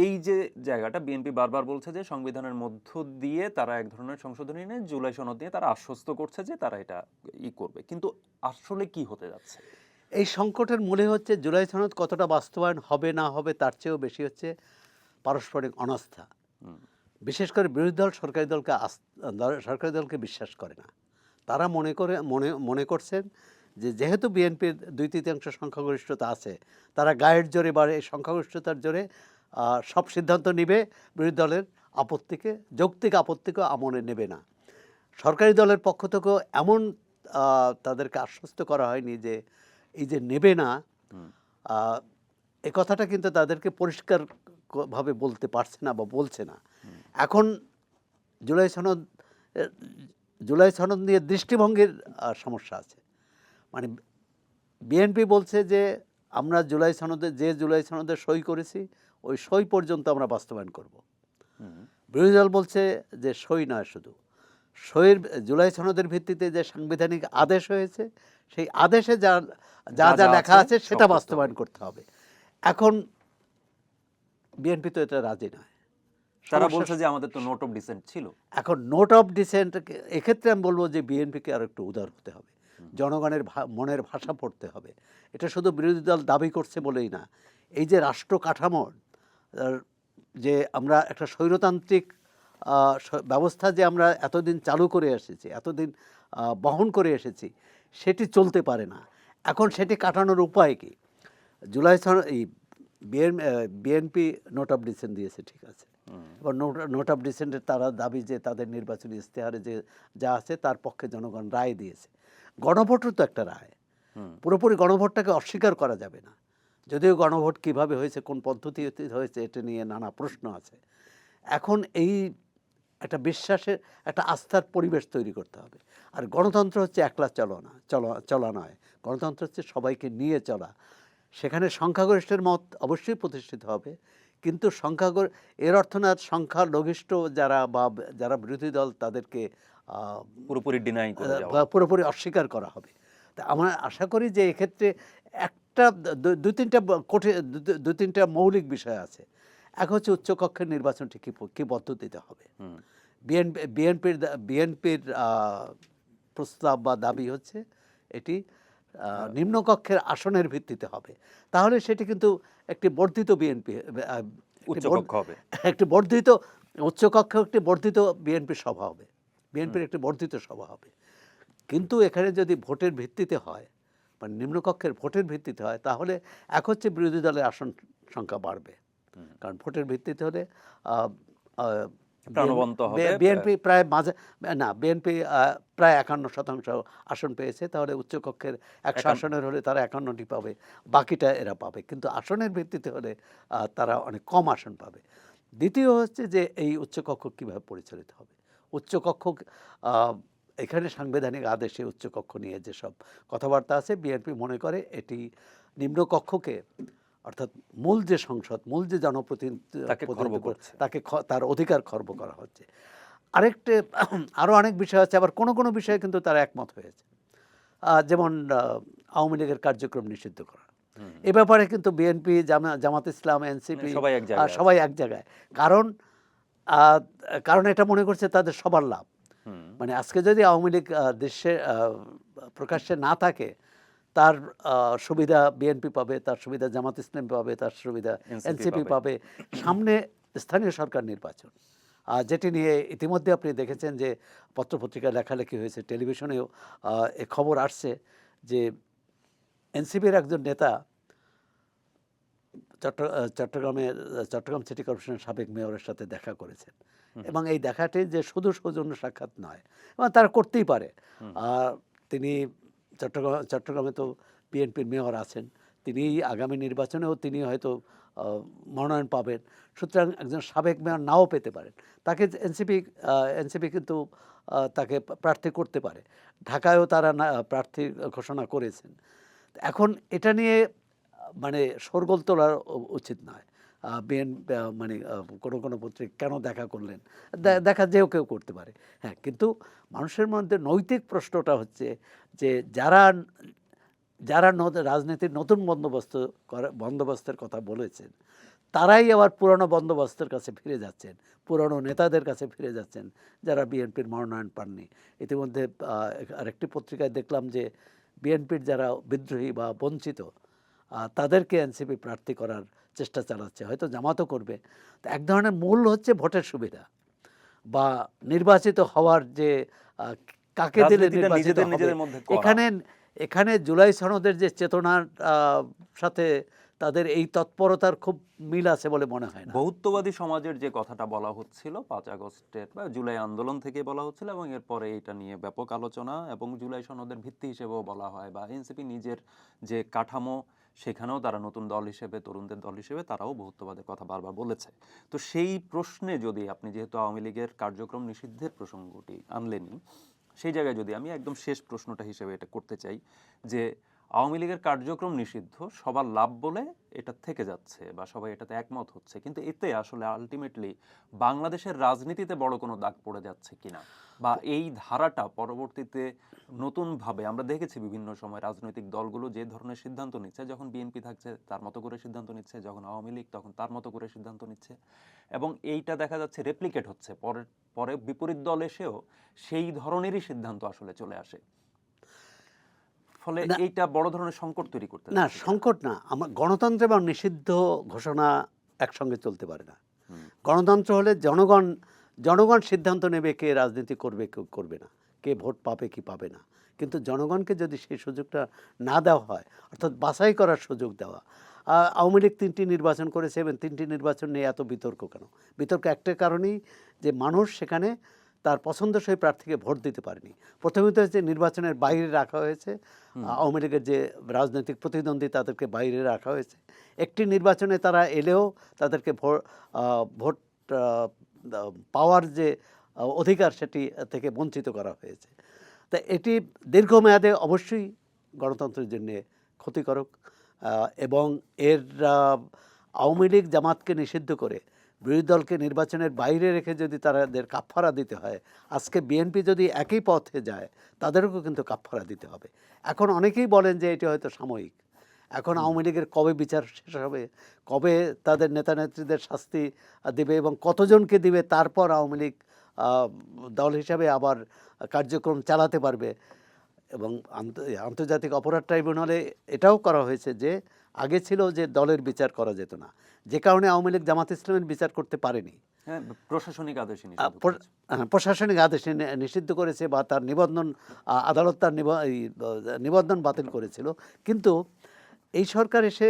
এই যে জায়গাটা বিএনপি বারবার বলছে যে সংবিধানের মধ্য দিয়ে তারা এক ধরনের সংশোধনী নিয়ে জুলাই সনদ নিয়ে তারা আশ্বস্ত করছে যে তারা এটা করবে, কিন্তু আসলে কি হতে যাচ্ছে?
এই সংকটের মূলে হচ্ছে জুলাই সনদ কতটা বাস্তবায়ন হবে না হবে তার চেয়েও বেশি হচ্ছে পারস্পরিক অনাস্থা। বিশেষ করে বিরোধী দল সরকারি দলকে বিশ্বাস করে না। তারা মনে করছেন যে যেহেতু বিএনপির 2/3 সংখ্যাগরিষ্ঠতা আছে, তারা গায়ের জোরে বা এই সংখ্যাগরিষ্ঠতার জোরে সব সিদ্ধান্ত নেবে, বিরোধী দলের আপত্তিকে, যৌক্তিক আপত্তিকে আমলে নেবে না। সরকারি দলের পক্ষ থেকেও এমন তাদেরকে আশ্বস্ত করা হয়নি যে এই যে নেবে না, এ কথাটা কিন্তু তাদেরকে পরিষ্কারভাবে বলতে পারছে না বা বলছে না। এখন জুলাই সনদ নিয়ে দৃষ্টিভঙ্গির সমস্যা আছে। মানে বিএনপি বলছে যে আমরা জুলাই সনদে সই করেছি, ওই সই পর্যন্ত আমরা বাস্তবায়ন করব। বিরোধী দল বলছে যে সই নয়, শুধু সইয়ের জুলাই সনদের ভিত্তিতে যে সাংবিধানিক আদেশ হয়েছে, সেই আদেশে যা যা যা লেখা আছে সেটা বাস্তবায়ন করতে হবে। এখন বিএনপি তো এটা রাজি নয়।
তারা বলছে যে আমাদের তো নোট অফ ডিসেন্ট ছিল।
এখন নোট অফ ডিসেন্ট, এক্ষেত্রে আমি বলবো যে বিএনপিকে আর একটু উদার হতে হবে, জনগণের মনের ভাষা পড়তে হবে। এটা শুধু বিরোধী দল দাবি করছে বলেই না, এই যে রাষ্ট্র কাঠামোর যে আমরা একটা স্বৈরতান্ত্রিক ব্যবস্থা যে আমরা এতদিন চালু করে এসেছি, এতদিন বহন করে এসেছি, সেটি চলতে পারে না। এখন সেটি কাটানোর উপায় কি? এই বিএনপি নোট অফ ডিসেন্ট দিয়েছে, ঠিক আছে, এবার নোট অফ ডিসেন্টের তারা দাবি যে তাদের নির্বাচনী ইশতেহারে যে যা আছে তার পক্ষে জনগণ রায় দিয়েছে। গণভোটও তো একটা রায়, পুরোপুরি গণভোটটাকে অস্বীকার করা যাবে না। যদিও গণভোট কিভাবে হয়েছে, কোন পদ্ধতিতে হয়েছে, এটা নিয়ে নানা প্রশ্ন আছে। এখন এই একটা বিশ্বাসের, একটা আস্থার পরিবেশ তৈরি করতে হবে। আর গণতন্ত্র হচ্ছে একলা চলা নয়, গণতন্ত্র হচ্ছে সবাইকে নিয়ে চলা। সেখানে সংখ্যাগরিষ্ঠের মত অবশ্যই প্রতিষ্ঠিত হবে, কিন্তু এর অর্থ না সংখ্যালঘিষ্ঠ যারা বিরোধী দল তাদেরকে পুরোপুরি অস্বীকার করা হবে। তা আমরা আশা করি যে এক্ষেত্রে একটা দু তিনটা মৌলিক বিষয় আছে। এক হচ্ছে উচ্চকক্ষের নির্বাচনটি কি পদ্ধতিতে হবে। বিএনপির প্রস্তাব বা দাবি হচ্ছে এটি নিম্নকক্ষের আসনের ভিত্তিতে হবে। তাহলে সেটি কিন্তু একটি বর্ধিত বিএনপি, একটি বর্ধিত উচ্চকক্ষ, একটি বর্ধিত বিএনপির সভা হবে, বিএনপির একটি বর্ধিত সভা হবে। কিন্তু এখানে যদি ভোটের ভিত্তিতে হয়, মানে নিম্নকক্ষের ভোটের ভিত্তিতে হয়, তাহলে এক হচ্ছে বিরোধী দলের আসন সংখ্যা বাড়বে, কারণ ভোটের ভিত্তিতে হলে বিএনপি প্রায় বিএনপি প্রায় 51% আসন পেয়েছে, তাহলে উচ্চকক্ষের 100 আসনের হলে তারা 51টি পাবে, বাকিটা এরা পাবে। কিন্তু আসনের ভিত্তিতে হলে তারা অনেক কম আসন পাবে। দ্বিতীয় হচ্ছে যে এই উচ্চকক্ষ কীভাবে পরিচালিত হবে। উচ্চকক্ষ এখানে সাংবিধানিক আদেশে উচ্চকক্ষ নিয়ে যেসব কথাবার্তা আছে, বিএনপি মনে করে এটি নিম্নকক্ষকে, অর্থাৎ মূল যে সংসদ, মূল যে জনপ্রতিনিধি, তাকে তার অধিকার খর্ব করা হচ্ছে। আরও অনেক বিষয় আছে, আবার কোনো বিষয়ে কিন্তু তারা একমত হয়েছে, যেমন আওয়ামী লীগের কার্যক্রম নিষিদ্ধ করা। এ ব্যাপারে কিন্তু বিএনপি, জামাত ইসলাম, এনসিপি সবাই এক জায়গায়, কারণ এটা মনে করছে তাদের সবার লাভ। মানে আজকে যদি আওয়ামী লীগ দেশে প্রকাশ্যে না থাকে, তার সুবিধা বিএনপি পাবে, তার সুবিধা জামাত ইসলাম পাবে, তার সুবিধা এনসিপি পাবে। সামনে স্থানীয় সরকার নির্বাচন, যেটি নিয়ে ইতিমধ্যে আপনি দেখেছেন যে পত্রপত্রিকায় লেখালেখি হয়েছে, টেলিভিশনেও এ খবর আসছে যে এনসিপির একজন নেতা চট্টগ্রাম সিটি কর্পোরেশনের সাবেক মেয়রের সাথে দেখা করেছেন, এবং এই দেখাটি যে শুধু সৌজন্য সাক্ষাৎ নয়, এবং তারা করতেই পারে। তিনি চট্টগ্রামে তো বিএনপির মেয়র আছেন, তিনি আগামী নির্বাচনেও তিনি হয়তো মনোনয়ন পাবেন। সুতরাং একজন সাবেক মেয়র নাও পেতে পারেন, তাকে এনসিপি কিন্তু তাকে প্রার্থী করতে পারে। ঢাকায়ও তারা প্রার্থী ঘোষণা করেছেন। এখন এটা নিয়ে মানে শোরগোল তোলা উচিত নয়। মানে কোনো পত্রিকা কেন দেখা করলেন, দেখা যেও কেউ করতে পারে, হ্যাঁ, কিন্তু মানুষের মধ্যে নৈতিক প্রশ্নটা হচ্ছে যে যারা রাজনীতির নতুন বন্দোবস্তের কথা বলেছেন, তারাই আবার পুরনো বন্দোবস্তের কাছে ফিরে যাচ্ছেন, পুরনো নেতাদের কাছে ফিরে যাচ্ছেন, যারা বিএনপির মনোনয়ন পাননি। ইতিমধ্যে আরেকটি পত্রিকায় দেখলাম যে বিএনপির যারা বিদ্রোহী বা বঞ্চিত, তাদেরকে এনসিপি প্রার্থী করার চেষ্টা চালাচ্ছে, হয়তো জামাতও করবে। তো এক ধরনের মূল হচ্ছে ভোটের সুবিধা বা নির্বাচিত হওয়ার যে কাকে দিলে নির্বাচিত হবে, এখানে জুলাই সনদের যে চেতনার সাথে তাদের এই তৎপরতার খুব মিল আছে বলে মনে হয় না।
বহুত্ববাদী সমাজের যে কথাটা বলা হচ্ছিল 5 আগস্টের বা জুলাই আন্দোলন থেকে বলা হচ্ছিল, এবং এরপরে এটা নিয়ে ব্যাপক আলোচনা এবং জুলাই সনদের ভিত্তি হিসেবেও বলা হয়, বা এনসিপি নিজের যে কাঠামো সেখানেও তারা নতুন দল হিসেবে, তরুণদের দল হিসেবে তারাও বহুত্ববাদের কথা বারবার বলেছে। তো সেই প্রশ্নে যদি আপনি, যেহেতু আওয়ামী লীগের কার্যক্রম নিষিদ্ধের প্রসঙ্গটি আনলেনই, সেই জায়গায় যদি আমি একদম শেষ প্রশ্নটা হিসেবে এটা করতে চাই যে আওয়ামী লীগের কার্যক্রম নিষিদ্ধ সবার লাভ বলে এটা থেকে যাচ্ছে বা সবাই এটাতে একমত হচ্ছে, কিন্তু এতে আসলে আলটিমেটলি বাংলাদেশের রাজনীতিতে বড় কোনো দাগ পড়ে যাচ্ছে কিনা, বা এই ধারাটা পরবর্তীতে নতুনভাবে আমরা দেখেছি বিভিন্ন সময় রাজনৈতিক দলগুলো যে ধরনের সিদ্ধান্ত নিচ্ছে, যখন বিএনপি থাকছে তার মতো করে সিদ্ধান্ত নিচ্ছে, যখন আওয়ামী লীগ তখন তার মতো করে সিদ্ধান্ত নিচ্ছে, এবং এইটা দেখা যাচ্ছে রেপ্লিকেট হচ্ছে, পরে পরে বিপরীত দল এসেও সেই ধরনেরই সিদ্ধান্ত আসলে চলে আসে, ফলে
না,
এইটা বড় ধরনের সংকট তৈরি করতে
না
যাচ্ছে কিনা?
সংকট না, আমার গণতন্ত্র এবং নিষিদ্ধ ঘোষণা একসঙ্গে চলতে পারে না।
হুম,
গণতন্ত্র হলে জনগণ জনগণ সিদ্ধান্ত নেবে কে রাজনীতি করবে, কেউ করবে না, কে ভোট পাবে কি পাবে না। কিন্তু জনগণকে যদি সেই সুযোগটা না দেওয়া হয়, অর্থাৎ বাছাই করার সুযোগ দেওয়া। আওয়ামী লীগ 3টি নির্বাচন করেছে এবং 3টি নির্বাচন নিয়ে এত বিতর্ক কেন? বিতর্ক একটা কারণেই, যে মানুষ সেখানে তার পছন্দসই প্রার্থীকে ভোট দিতে পারেনি। প্রথমত হচ্ছে নির্বাচনের বাইরে রাখা হয়েছে, আওয়ামী লীগের যে রাজনৈতিক প্রতিদ্বন্দ্বী তাদেরকে বাইরে রাখা হয়েছে। একটি নির্বাচনে তারা এলেও তাদেরকে ভোট পাওয়ার যে অধিকার সেটি থেকে বঞ্চিত করা হয়েছে। তা এটি দীর্ঘমেয়াদে অবশ্যই গণতন্ত্রের জন্যে ক্ষতিকারক, এবং এর আওয়ামী লীগ জামাতকে নিষিদ্ধ করে বিরোধী দলকে নির্বাচনের বাইরে রেখে যদি তাদের কাফফারা দিতে হয়, আজকে বিএনপি যদি একই পথে যায় তাদেরকেও কিন্তু কাফফারা দিতে হবে। এখন অনেকেই বলেন যে এটি হয়তো সাময়িক, এখন আওয়ামী লীগের কবে বিচার শেষ হবে, কবে তাদের নেতা নেত্রীদের শাস্তি দিবে এবং কতজনকে দিবে, তারপর আওয়ামী লীগ দল হিসাবে আবার কার্যক্রম চালাতে পারবে। এবং আন্তর্জাতিক অপরাধ ট্রাইব্যুনালে এটাও করা হয়েছে যে আগে ছিল যে দলের বিচার করা যেত না, যে কারণে আওয়ামী লীগ জামাত ইসলামের বিচার করতে পারেনি।
হ্যাঁ, প্রশাসনিক আদেশে নিষিদ্ধ করেছে।
প্রশাসনিক আদেশে নিষিদ্ধ করেছে, বা তার নিবন্ধন, আদালত তার নিবন্ধন বাতিল করেছিল। কিন্তু এই সরকার এসে,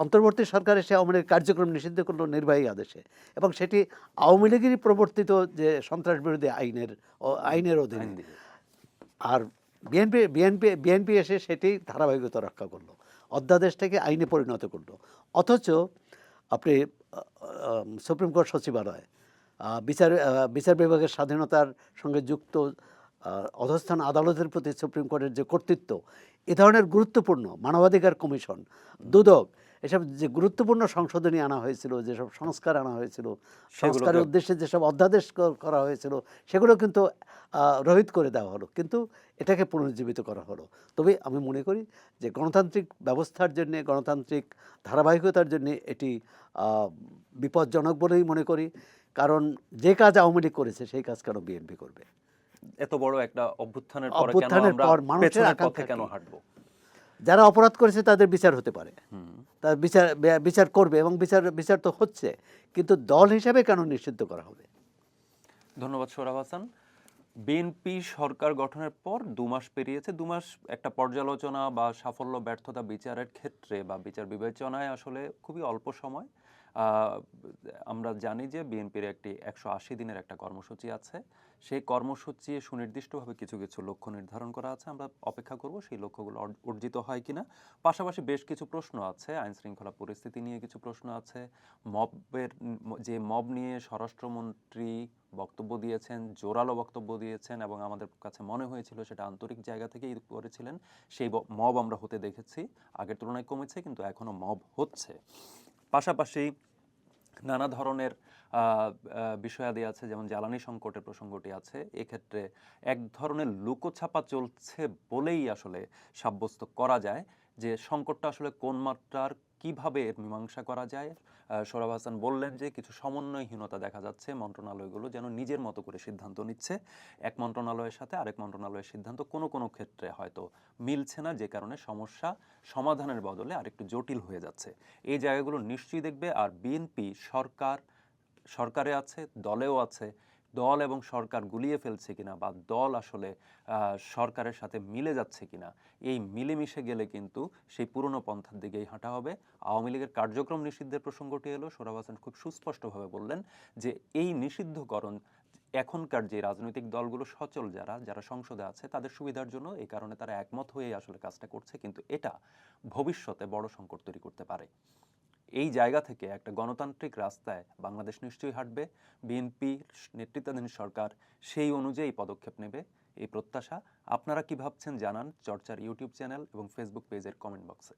অন্তর্বর্তী সরকার এসে আওয়ামী লীগের কার্যক্রম নিষিদ্ধ করলো নির্বাহী আদেশে, এবং সেটি আওয়ামী লীগেরই প্রবর্তিত যে সন্ত্রাস বিরোধী আইনের অধীনে।
আইন দিয়ে।
আর বিএনপি এসে সেটি ধারাবাহিকতা রক্ষা করলো, অধ্যাদেশ থেকে আইনে পরিণত করলো। অথচ আপনি সুপ্রিম কোর্ট সচিবালয়, বিচার বিভাগের স্বাধীনতার সঙ্গে যুক্ত অধস্থান আদালতের প্রতি সুপ্রিম কোর্টের যে কর্তৃত্ব, এ ধরনের গুরুত্বপূর্ণ মানবাধিকার কমিশন, দুদক, এসব যে গুরুত্বপূর্ণ সংশোধনী আনা হয়েছিল, যেসব সংস্কার আনা হয়েছিল, সংস্কারের উদ্দেশ্যে যেসব অধ্যাদেশ করা হয়েছিল, সেগুলো কিন্তু রহিত করে দেওয়া হলো, কিন্তু এটাকে পুনরুজ্জীবিত করা হলো। তবে আমি মনে করি যে গণতান্ত্রিক ব্যবস্থার জন্যে, গণতান্ত্রিক ধারাবাহিকতার জন্যে এটি বিপজ্জনক বলেই মনে করি। কারণ যে কাজ আওয়ামী লীগ করেছে সেই কাজ কেন বিএনপি করবে?
এত বড় একটা অভ্যুত্থানের পরে কেন
অভ্যুত্থানের
আমরা
পর মানুষের
পেছনের পথে
আকাঙ্ক্ষা
কেন
কি?
হাঁটবো?
যারা অপরাধ করেছে তাদের বিচার হতে পারে, তার বিচার করবে, এবং বিচার তো হচ্ছে, কিন্তু দল হিসাবে কেন নিষিদ্ধ করা হবে?
ধন্যবাদ সোহরাব হাসান। বিএনপি সরকার গঠনের পর 2 মাস পেরিয়েছে। 2 মাস একটা পর্যালোচনা বা সাফল্য ব্যর্থতা বিচারের ক্ষেত্রে বা বিচার বিবেচনায় আসলে খুবই অল্প সময়। আমরা জানি যে বিএনপির একটি 180 দিনের একটা কর্মসূচি আছে। সেই কর্মসূচি সুনির্দিষ্টভাবে কিছু কিছু লক্ষ্য নির্ধারণ করা আছে। আমরা অপেক্ষা করব সেই লক্ষ্যগুলো অর্জিত হয় কিনা। পাশাপাশি বেশ কিছু প্রশ্ন আছে, আইন শৃঙ্খলা পরিস্থিতি নিয়ে কিছু প্রশ্ন আছে, যে মব নিয়ে স্বরাষ্ট্রমন্ত্রী বক্তব্য দিয়েছেন, জোরালো বক্তব্য দিয়েছেন, এবং আমাদের কাছে মনে হয়েছিল সেটা আন্তরিক জায়গা থেকেই করেছিলেন। সেই মব আমরা হতে দেখেছি, আগের তুলনায় কমেছে, কিন্তু এখনো মব হচ্ছে। পাশাপাশি নানা ধরনের বিষয়াদি আছে, যেমন জ্বালানি সংকটের প্রসঙ্গটি আছে। এক্ষেত্রে এক ধরনের লুকোছাপা চলছে বলেই আসলে সাব্যস্ত করা যায় যে সংকটটা আসলে কোন মাত্রার, কিভাবে এর মীমাংসা করা যায়। সোহরাব হাসান বললেন যে কিছু সমন্বয়হীনতা দেখা যাচ্ছে, মন্ত্রণালয়গুলো যেন নিজের মতো করে সিদ্ধান্ত নিচ্ছে, এক মন্ত্রণালয়ের সাথে আরেক মন্ত্রণালয়ের সিদ্ধান্ত কোনো কোনো ক্ষেত্রে হয়তো মিলছে না, যে কারণে সমস্যা সমাধানের বদলে আরেকটু জটিল হয়ে যাচ্ছে। এই জায়গাগুলো নিশ্চয়ই দেখবে। আর বিএনপি সরকারে আছে, দলেও আছে, দল এবং সরকার গুলিয়ে ফেলছে কিনা বা দল আসলে সরকারের সাথে মিলে যাচ্ছে কিনা, এই মিলেমিশে গেলে কিন্তু সেই পুরনো পন্থার দিকেই হাঁটা হবে। আওয়ামী লীগের কার্যক্রম নিষিদ্ধের প্রসঙ্গটি এলো, সোহরাব হোসেন খুব সুস্পষ্টভাবে বললেন যে এই নিষিদ্ধকরণ এখনকার যে রাজনৈতিক দলগুলো সচল যারা যারা সংসদে আছে তাদের সুবিধার জন্য, এই কারণে তারা একমত হয়ে আসলে কাজটা করছে, কিন্তু এটা ভবিষ্যতে বড় সংকট তৈরি করতে পারে। এই জায়গা থেকে একটা গণতান্ত্রিক রাস্তায় বাংলাদেশ নিশ্চয়ই হাঁটবে, বিএনপি নেতৃত্বাধীন সরকার সেই অনুযায়ী পদক্ষেপ নেবে, এই প্রত্যাশা। আপনারা কি ভাবছেন জানান চর্চার ইউটিউব চ্যানেল এবং ফেসবুক পেজের কমেন্ট বক্সে।